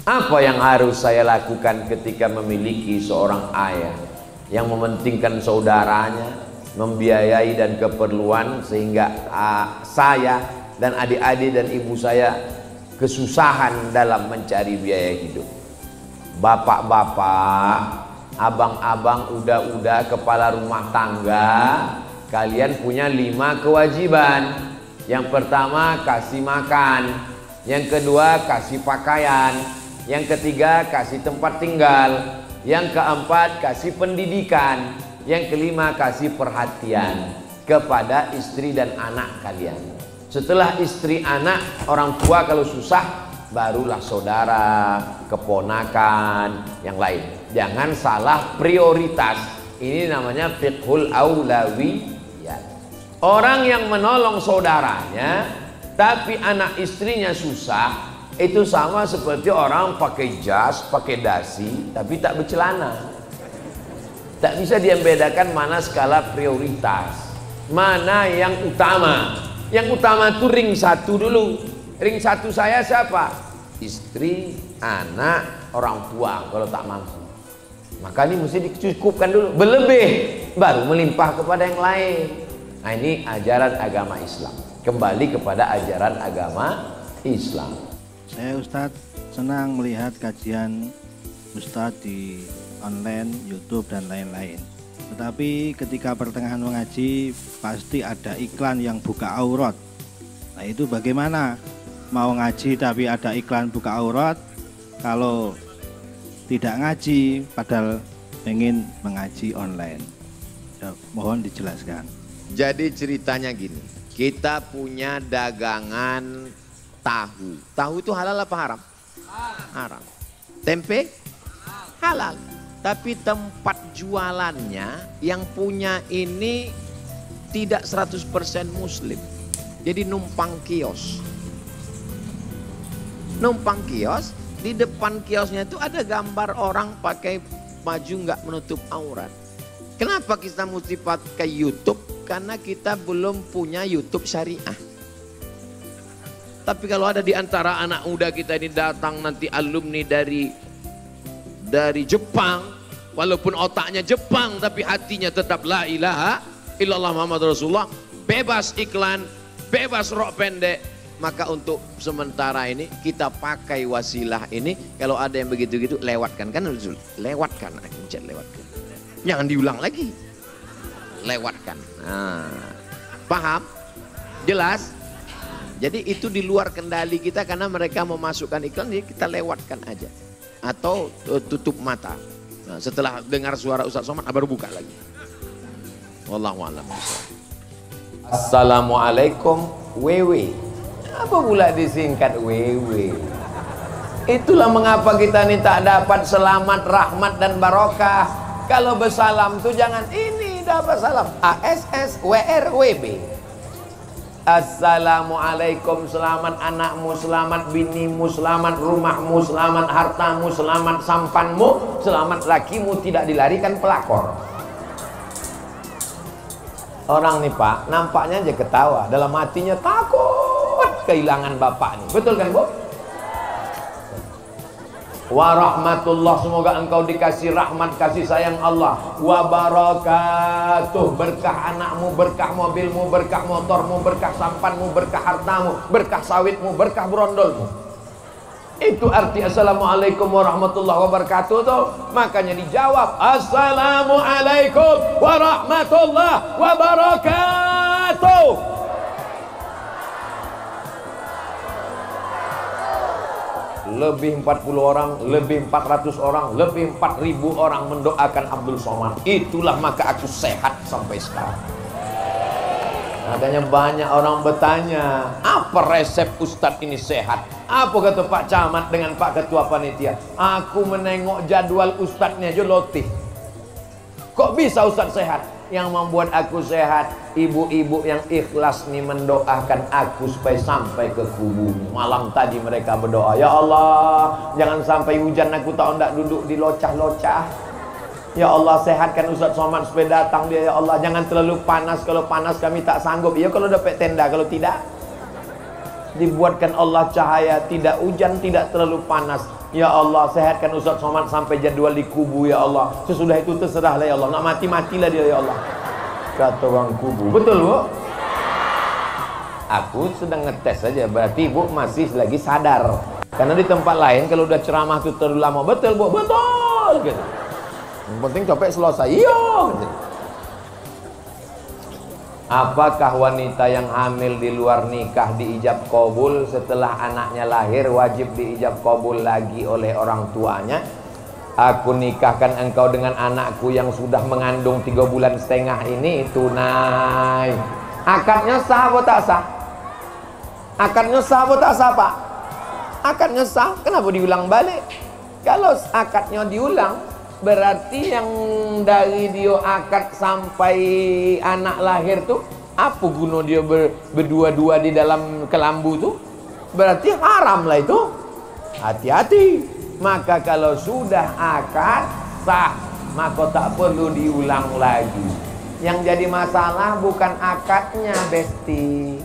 Apa yang harus saya lakukan ketika memiliki seorang ayah yang mementingkan saudaranya, membiayai dan keperluan, sehingga saya dan adik-adik dan ibu saya kesusahan dalam mencari biaya hidup. Bapak-bapak, abang-abang, udah kepala rumah tangga, kalian punya 5 kewajiban. Yang pertama, kasih makan. Yang kedua, kasih pakaian. Yang ketiga, kasih tempat tinggal. Yang keempat, kasih pendidikan. Yang kelima, kasih perhatian kepada istri dan anak kalian. Setelah istri, anak, orang tua kalau susah, barulah saudara, keponakan, yang lain. Jangan salah prioritas. Ini namanya fiqhul aulawiyat. Orang yang menolong saudaranya tapi anak istrinya susah, itu sama seperti orang pakai jas, pakai dasi, tapi tak bercelana. Tak bisa dia bedakan mana skala prioritas, mana yang utama. Yang utama itu ring 1 dulu. Ring 1 saya siapa? Istri, anak, orang tua kalau tak mampu. Maka ini mesti dicukupkan dulu. Berlebih baru melimpah kepada yang lain. Nah, ini ajaran agama Islam. Kembali kepada ajaran agama Islam. Saya Ustadz senang melihat kajian Ustadz di online, YouTube dan lain-lain. Tetapi ketika pertengahan mengaji pasti ada iklan yang buka aurat. Nah, itu bagaimana? Mau ngaji tapi ada iklan buka aurat, kalau tidak ngaji padahal ingin mengaji online. Ya, mohon dijelaskan. Jadi ceritanya gini, kita punya dagangan tahu. Tahu itu halal apa haram? Haram. Tempe? Halal. Tapi tempat jualannya yang punya ini tidak 100% muslim. Jadi numpang kios. Numpang kios, di depan kiosnya itu ada gambar orang pakai baju nggak menutup aurat. Kenapa kita mesti pakai YouTube? Karena kita belum punya YouTube syariah. Tapi kalau ada di antara anak muda kita ini datang nanti alumni dari Jepang, walaupun otaknya Jepang tapi hatinya tetap la ilaha illallah Muhammad Rasulullah, bebas iklan, bebas rok pendek, maka untuk sementara ini kita pakai wasilah ini. Kalau ada yang begitu-gitu lewatkan, kan lewatkan, lewatkan, jangan diulang lagi, lewatkan. Nah, paham? Jelas? Jadi itu di luar kendali kita, karena mereka memasukkan iklan, jadi kita lewatkan aja atau tutup mata. Nah, setelah dengar suara Ustaz Somad baru buka lagi. Wallahu a'lam. Assalamualaikum WW. Apa pula disingkat WW? Itulah mengapa kita ini tak dapat selamat, rahmat dan barokah. Kalau bersalam tuh jangan ini dapat salam ASS WR WB. Assalamualaikum, selamat anakmu, selamat binimu, selamat rumahmu, selamat hartamu, selamat sampanmu, selamat lakimu tidak dilarikan pelakor. Orang nih Pak, nampaknya aja ketawa, dalam hatinya takut kehilangan bapaknya. Betul kan Bu? Wa rahmatullah, semoga engkau dikasih rahmat kasih sayang Allah. Wa barakatuh, berkah anakmu, berkah mobilmu, berkah motormu, berkah sampanmu, berkah hartamu, berkah sawitmu, berkah brondolmu. Itu arti assalamualaikum warahmatullahi wabarakatuh tuh. Makanya dijawab assalamualaikum warahmatullahi wabarakatuh. Lebih 40 orang, lebih 400 orang, lebih 4000 orang mendoakan Abdul Somad. Itulah maka aku sehat sampai sekarang. Makanya banyak orang bertanya, apa resep Ustadz ini sehat? Apa kata Pak Camat dengan Pak Ketua Panitia? Aku menengok jadwal Ustadznya aja lotih. Kok bisa Ustadz sehat? Yang membuat aku sehat, ibu-ibu yang ikhlas nih mendoakan aku supaya sampai ke kubur. Malam tadi mereka berdoa, ya Allah, jangan sampai hujan, aku tak hendak duduk di locah-locah. Ya Allah, sehatkan Ustadz Somad supaya datang dia, ya Allah. Jangan terlalu panas, kalau panas kami tak sanggup. Ya kalau dapat tenda, kalau tidak dibuatkan Allah cahaya, tidak hujan, tidak terlalu panas. Ya Allah, sehatkan Ustaz Somad sampai jadwal di kubu ya Allah. Sesudah itu terserahlah ya Allah. Nak mati-matilah dia ya Allah. Kata orang kubu. Betul Bu? Aku sedang ngetes saja. Berarti Ibu masih lagi sadar. Karena di tempat lain kalau udah ceramah itu terlalu lama. Betul Bu? Betul gitu. Yang penting copek selesai. Iya gitu. Apakah wanita yang hamil di luar nikah diijab qabul setelah anaknya lahir wajib diijab qabul lagi oleh orang tuanya? Aku nikahkan engkau dengan anakku yang sudah mengandung 3 bulan setengah ini tunai. Akadnya sah atau tak sah? Akadnya sah atau tak sah Pak? Akadnya sah, kenapa diulang balik? Kalau akadnya diulang, berarti yang dari dia akad sampai anak lahir tuh apa guna dia berdua-dua di dalam kelambu tuh? Berarti haram lah itu. Hati-hati. Maka kalau sudah akad sah, maka tak perlu diulang lagi. Yang jadi masalah bukan akadnya, Besti.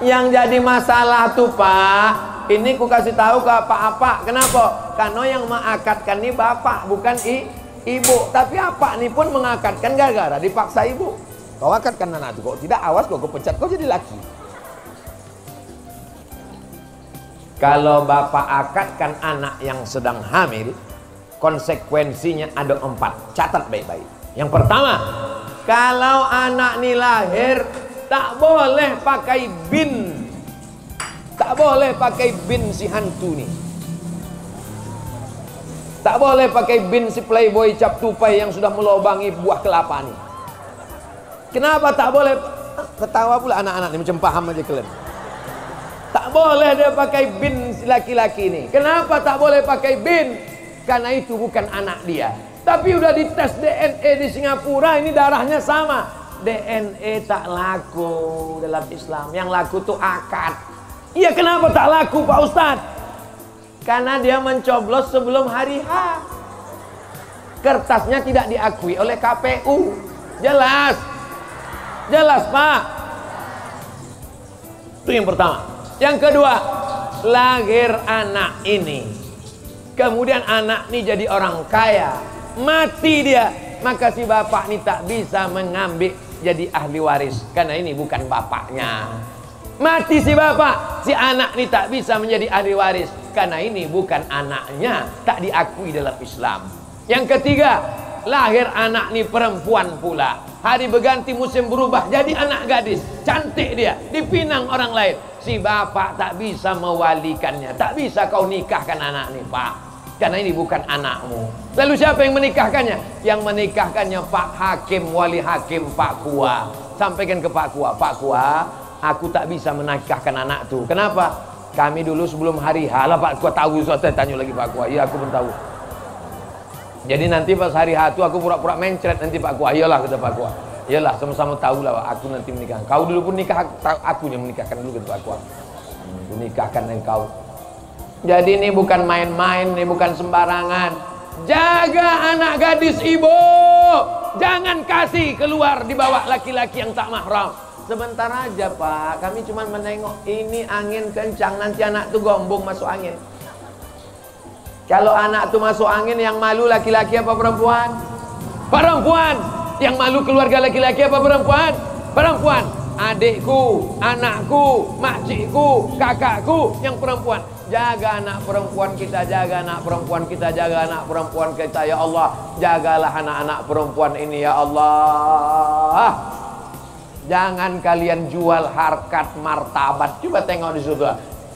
Yang jadi masalah tuh Pak, ini ku kasih tahu ke apa-apa. Kenapa? Karena yang mengakadkan ini bapak, bukan ibu. Tapi apa nih pun mengakadkan gara-gara dipaksa ibu. Kau akadkan anak itu, kok tidak awas kau pecat, kau jadi laki. Kalau bapak akadkan anak yang sedang hamil, konsekuensinya ada 4. Catat baik-baik. Yang pertama, kalau anak ini lahir, tak boleh pakai bin. Tak boleh pakai bin si hantu nih. Tak boleh pakai bin si playboy cap tupai yang sudah melobangi buah kelapa nih. Kenapa tak boleh? Ketawa pula anak-anak ini macam paham aja kalian. Tak boleh dia pakai bin si laki-laki ini. Kenapa tak boleh pakai bin? Karena itu bukan anak dia. Tapi udah dites DNA di Singapura, ini darahnya sama. DNA tak laku dalam Islam. Yang laku tuh akad. Iya, kenapa tak laku Pak Ustadz? Karena dia mencoblos sebelum hari H. Kertasnya tidak diakui oleh KPU. Jelas. Jelas Pak. Itu yang pertama. Yang kedua, lahir anak ini, kemudian anak ini jadi orang kaya, mati dia, maka si bapak ini tak bisa mengambil jadi ahli waris. Karena ini bukan bapaknya. Mati si bapak, si anak ini tak bisa menjadi ahli waris. Karena ini bukan anaknya, tak diakui dalam Islam. Yang ketiga, lahir anak ini perempuan pula. Hari berganti musim berubah jadi anak gadis. Cantik dia, dipinang orang lain. Si bapak tak bisa mewalikannya. Tak bisa kau nikahkan anak ini Pak. Karena ini bukan anakmu. Lalu siapa yang menikahkannya? Yang menikahkannya Pak Hakim, Wali Hakim Pak Kua. Sampaikan ke Pak Kua, Pak Kua, aku tak bisa menikahkan anak tuh. Kenapa? Kami dulu sebelum hari H lah Pak Kua tahu. Saya tanya lagi Pak Kua. Iya aku pun tahu. Jadi nanti pas hari H itu aku pura-pura mencret nanti Pak Kua. Iyalah kata Pak Kua. Iyalah sama-sama tahu lah aku nanti menikah. Kau dulu pun nikah, aku yang menikahkan dulu kata Pak Kua. Aku nikahkan engkau. Jadi ini bukan main-main, ini bukan sembarangan. Jaga anak gadis ibu. Jangan kasih keluar dibawa laki-laki yang tak mahram. Sebentar aja Pak, kami cuma menengok. Ini angin kencang, nanti anak tuh gombong masuk angin. Kalau anak tuh masuk angin, yang malu laki-laki apa perempuan? Perempuan. Yang malu keluarga laki-laki apa perempuan? Perempuan. Adikku, anakku, makcikku, kakakku yang perempuan. Jaga anak perempuan kita, jaga anak perempuan kita, jaga anak perempuan kita ya Allah. Jagalah anak-anak perempuan ini ya Allah. Jangan kalian jual harkat martabat. Coba tengok di situ.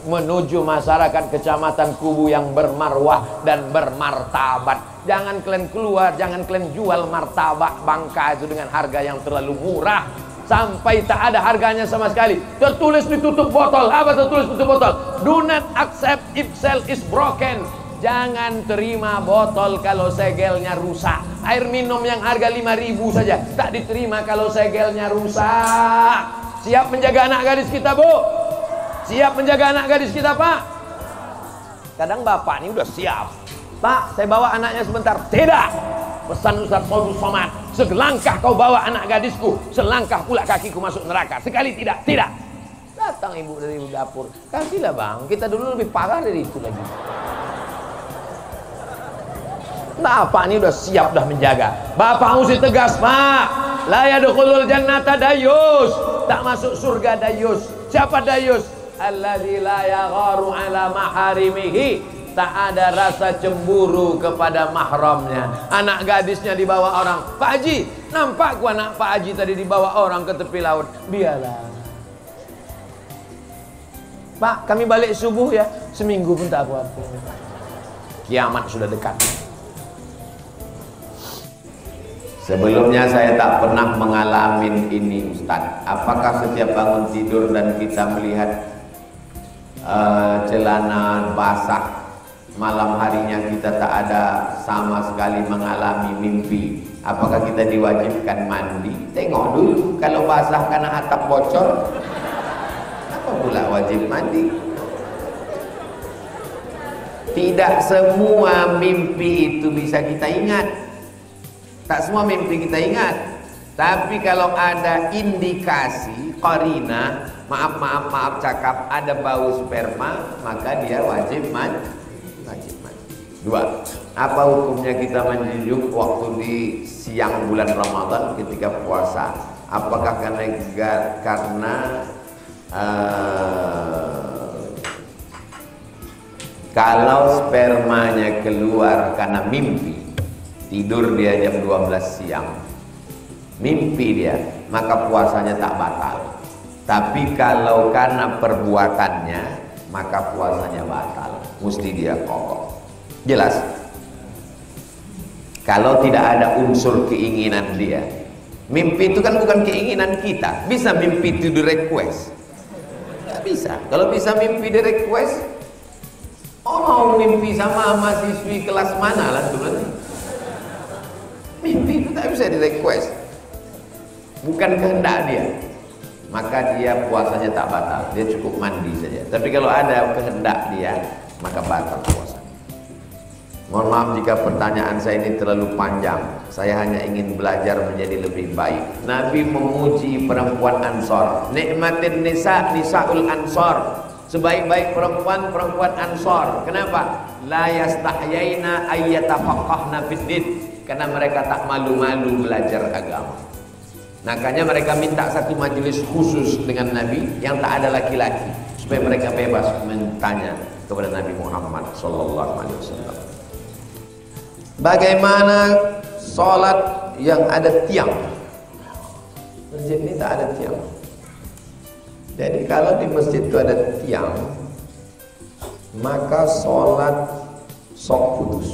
Menuju masyarakat kecamatan Kubu yang bermarwah dan bermartabat. Jangan kalian keluar, jangan kalian jual martabak bangka itu dengan harga yang terlalu murah. Sampai tak ada harganya sama sekali. Tertulis di tutup botol. Apa tertulis di tutup botol? Do not accept if shell is broken. Jangan terima botol kalau segelnya rusak. Air minum yang harga 5.000 saja tak diterima kalau segelnya rusak. Siap menjaga anak gadis kita Bu? Siap menjaga anak gadis kita Pak? Kadang bapak ini udah siap. Pak, saya bawa anaknya sebentar. Tidak. Pesan Ustaz Somad, selangkah kau bawa anak gadisku, selangkah pula kakiku masuk neraka. Sekali tidak, tidak. Datang ibu dari dapur, kasihlah bang, kita dulu lebih parah dari itu lagi. Nah, Pak ini udah siap dah menjaga. Bapak mesti tegas, Pak. La yadkhulul jannata dayus. Tak masuk surga dayus. Siapa dayus? Alladzi la yagharu ala maharimihi. Tak ada rasa cemburu kepada mahramnya. Anak gadisnya dibawa orang. Pak Haji, nampak gua anak Pak Haji tadi dibawa orang ke tepi laut. Biarlah. Pak, kami balik subuh ya. Seminggu pun tak apa-apa. Kiamat sudah dekat. Sebelumnya saya tak pernah mengalami ini Ustaz. Apakah setiap bangun tidur dan kita melihat celana basah, malam harinya kita tak ada sama sekali mengalami mimpi, apakah kita diwajibkan mandi? Tengok dulu, kalau basah karena atap bocor, apa pula wajib mandi? Tidak semua mimpi itu bisa kita ingat. Tak semua mimpi kita ingat. Tapi kalau ada indikasi, qarina, maaf cakap, ada bau sperma, maka dia wajib mandi. Dua, apa hukumnya kita mandi junub waktu di siang bulan Ramadan ketika puasa? Apakah karena kalau spermanya keluar karena mimpi, tidur dia jam 12 siang, mimpi dia, maka puasanya tak batal. Tapi kalau karena perbuatannya, maka puasanya batal, mesti dia kokoh. Jelas? Kalau tidak ada unsur keinginan dia, mimpi itu kan bukan keinginan kita. Bisa mimpi itu di request? Tidak bisa. Kalau bisa mimpi di request, oh mau mimpi sama mahasiswi kelas mana lah sebenarnya? Mimpi itu tak bisa di request, bukan kehendak dia, maka dia puasanya tak batal, dia cukup mandi saja. Tapi kalau ada kehendak dia, maka batal puasa. Mohon maaf jika pertanyaan saya ini terlalu panjang, saya hanya ingin belajar menjadi lebih baik. Nabi memuji perempuan Ansor, nikmatin nisa, nisaul Ansor, sebaik-baik perempuan, perempuan Ansor. Kenapa? La yastahyaina ayyatafaqqahna fid-din, karena mereka tak malu-malu belajar agama. Makanya mereka minta satu majelis khusus dengan Nabi yang tak ada laki-laki, supaya mereka bebas bertanya kepada Nabi Muhammad SAW. Bagaimana sholat yang ada tiang? Masjid ini tak ada tiang. Jadi kalau di masjid itu ada tiang, maka sholat sok putus.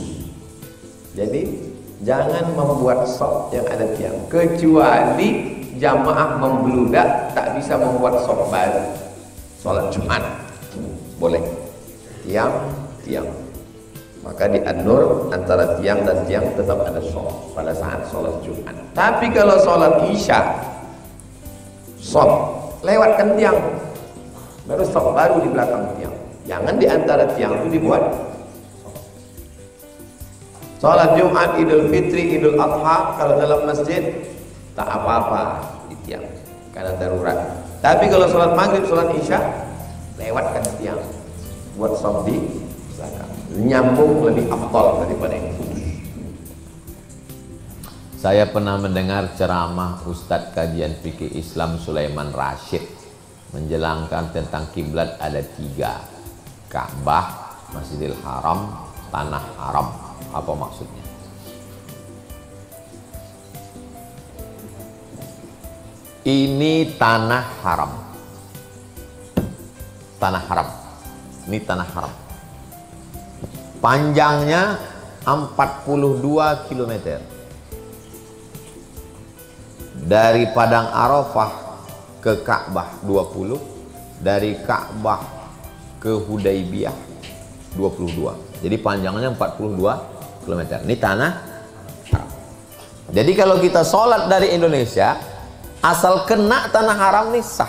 Jadi jangan membuat sok yang ada tiang, kecuali jamaah membludak tak bisa membuat sok baru. Sholat Jumat boleh tiang, maka di an-nur antara tiang dan tiang tetap ada sok pada saat sholat Jumat. Tapi kalau sholat Isya, sok lewatkan tiang, baru sok baru di belakang tiang. Jangan di antara tiang itu dibuat. Sholat Jumat, Idul Fitri, Idul Adha, kalau dalam masjid tak apa-apa di tiang karena darurat. Tapi kalau sholat maghrib, sholat Isya, lewatkan tiang, buat sholat di belakang, nyambung lebih afdal daripada yang putus. Saya pernah mendengar ceramah Ustadz kajian fikih Islam Sulaiman Rashid menjelangkan tentang kiblat ada 3, Ka'bah, Masjidil Haram, Tanah Haram. Apa maksudnya? Ini tanah haram. Tanah haram. Ini tanah haram. Panjangnya 42 km. Dari Padang Arafah ke Ka'bah 20, dari Ka'bah ke Hudaybiyah 22. Jadi panjangnya 42 km. Ini tanah haram. Jadi kalau kita sholat dari Indonesia, asal kena tanah haram nih sah.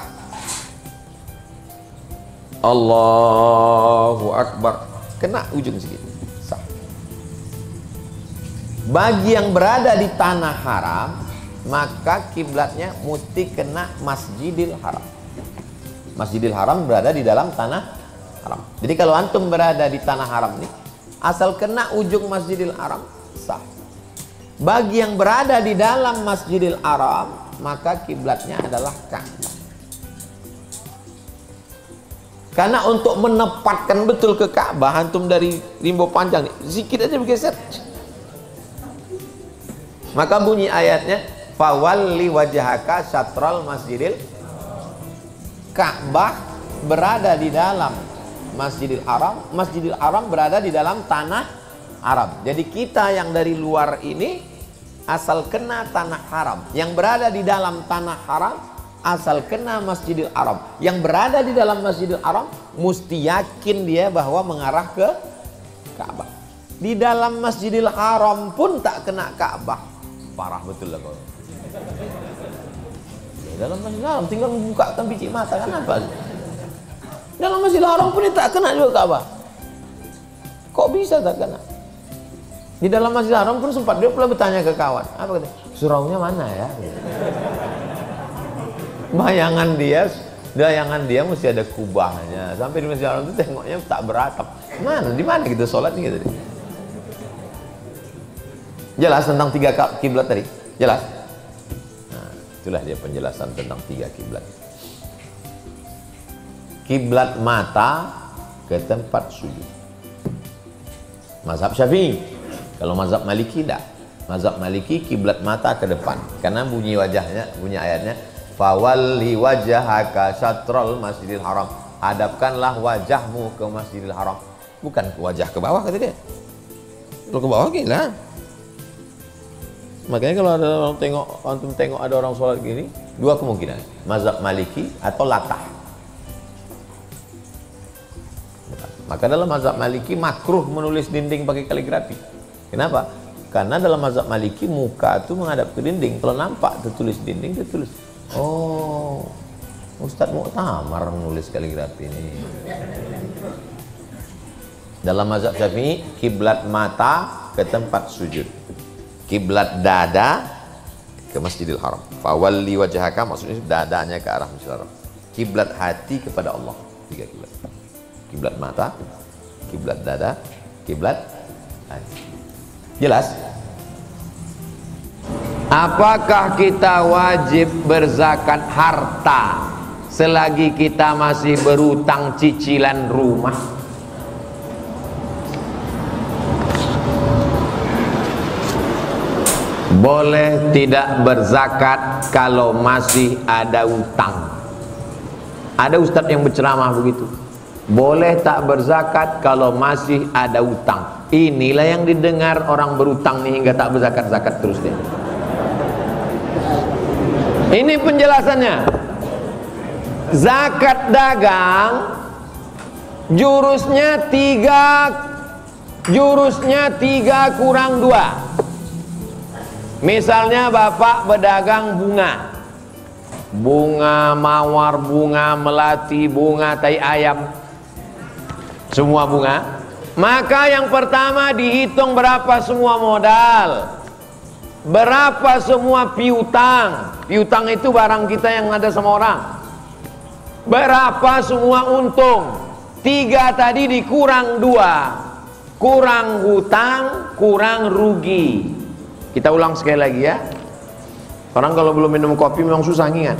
Allahu Akbar, kena ujung segitu, sah. Bagi yang berada di tanah haram, maka kiblatnya mesti kena Masjidil Haram. Masjidil Haram berada di dalam tanah haram. Jadi kalau antum berada di tanah haram nih, asal kena ujung Masjidil Haram sah. Bagi yang berada di dalam Masjidil Haram, maka kiblatnya adalah Ka'bah. Karena untuk menempatkan betul ke Ka'bah, antum dari Rimbo Panjang nih, sedikit aja bergeser. Maka bunyi ayatnya, fawalli wajhaka syatral masjidil. Ka'bah berada di dalam Masjidil Haram, Masjidil Haram berada di dalam tanah haram. Jadi kita yang dari luar ini asal kena tanah haram, yang berada di dalam tanah haram asal kena Masjidil Haram. Yang berada di dalam Masjidil Haram mesti yakin dia bahwa mengarah ke Ka'bah. Di dalam Masjidil Haram pun tak kena Ka'bah, parah betul lah kau. Dalam Masjidil Haram tinggal membukakan biji mata, kan apa? Dalam Masjidil Haram pun dia tak kena juga Ka'bah. Kok bisa tak kena? Di dalam Masjidil Haram pun sempat dia pula bertanya ke kawan, apa kata? Suraunya mana ya? Bayangan dia mesti ada kubahnya. Sampai di Masjidil Haram itu tengoknya tak beratap. Mana? Di mana kita sholat nih tadi? Jelas tentang 3 kiblat tadi? Jelas? Nah, itulah dia penjelasan tentang 3 kiblat. Kiblat mata ke tempat sujud. Mazhab Syafi'i. Kalau mazhab Maliki tidak. Mazhab Maliki kiblat mata ke depan. Karena bunyi ayatnya, fawalli wajhaka syatral masjidil haram. Hadapkanlah wajahmu ke Masjidil Haram. Bukan wajah ke bawah kata dia. Kalau ke bawah gila. Makanya kalau ada orang antum tengok ada orang sholat gini, 2 kemungkinan, mazhab Maliki atau latah. Maka dalam mazhab Maliki makruh menulis dinding pakai kaligrafi. Kenapa? Karena dalam mazhab Maliki muka itu menghadap ke dinding. Kalau nampak tertulis dinding, dia tulis. Oh, Ustadz Mu'tamar menulis kaligrafi ini. Dalam mazhab Syafi'i, kiblat mata ke tempat sujud, kiblat dada ke Masjidil Haram. Fawalli wajhaka maksudnya dadanya ke arah Masjidil Haram. Kiblat hati kepada Allah. 3 kiblat. Kiblat mata, kiblat dada, kiblat hati. Jelas? Apakah kita wajib berzakat harta selagi kita masih berutang cicilan rumah? Boleh tidak berzakat kalau masih ada utang. Ada ustadz yang berceramah begitu. Boleh tak berzakat kalau masih ada utang. Inilah yang didengar orang berutang nih hingga tak berzakat-zakat terus deh. Ini penjelasannya. Zakat dagang jurusnya 3 kurang 2. Misalnya bapak berdagang bunga mawar, bunga melati, bunga tai ayam, semua bunga. Maka yang pertama dihitung berapa semua modal, berapa semua piutang. Piutang itu barang kita yang ada sama orang. Berapa semua untung. 3 tadi dikurang 2. Kurang hutang, kurang rugi. Kita ulang sekali lagi ya. Orang kalau belum minum kopi memang susah ngingat.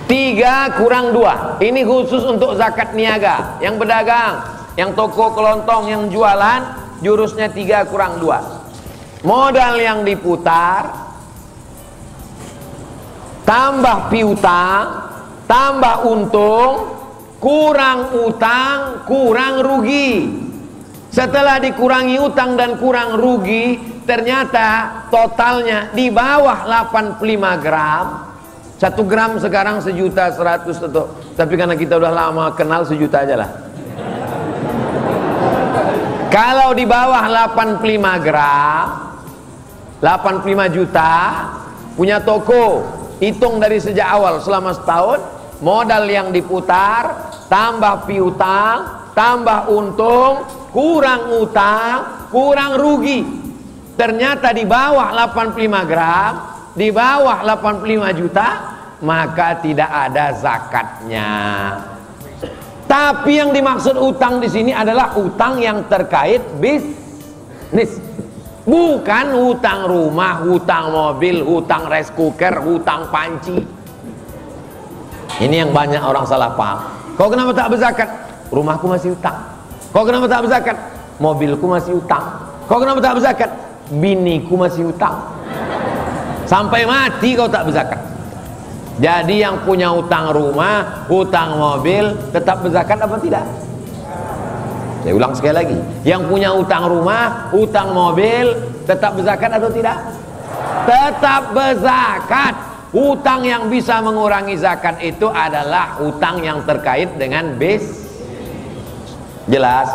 3 kurang 2. Ini khusus untuk zakat niaga. Yang berdagang, yang toko kelontong, yang jualan, jurusnya 3 kurang 2. Modal yang diputar, tambah piutang, tambah untung, kurang utang, kurang rugi. Setelah dikurangi utang dan kurang rugi, ternyata totalnya di bawah 85 gram. 1 gram sekarang 1.100.000 tuh. Tapi karena kita udah lama kenal 1 juta aja lah. Kalau di bawah 85 gram, 85 juta, punya toko, hitung dari sejak awal selama setahun, modal yang diputar, tambah piutang, tambah untung, kurang utang, kurang rugi. Ternyata di bawah 85 gram, di bawah 85 juta, maka tidak ada zakatnya. Tapi yang dimaksud utang di sini adalah utang yang terkait bisnis, bukan hutang rumah, hutang mobil, hutang rice cooker, hutang panci. Ini yang banyak orang salah paham. Kau kenapa tak berzakat? Rumahku masih utang. Kau kenapa tak berzakat? Mobilku masih utang. Kau kenapa tak berzakat? Biniku masih utang. Sampai mati kau tak berzakat. Jadi yang punya utang rumah, utang mobil, tetap berzakat apa tidak? Saya ulang sekali lagi. Yang punya utang rumah, utang mobil, tetap berzakat atau tidak? Tetap berzakat. Utang yang bisa mengurangi zakat itu adalah utang yang terkait dengan jelas.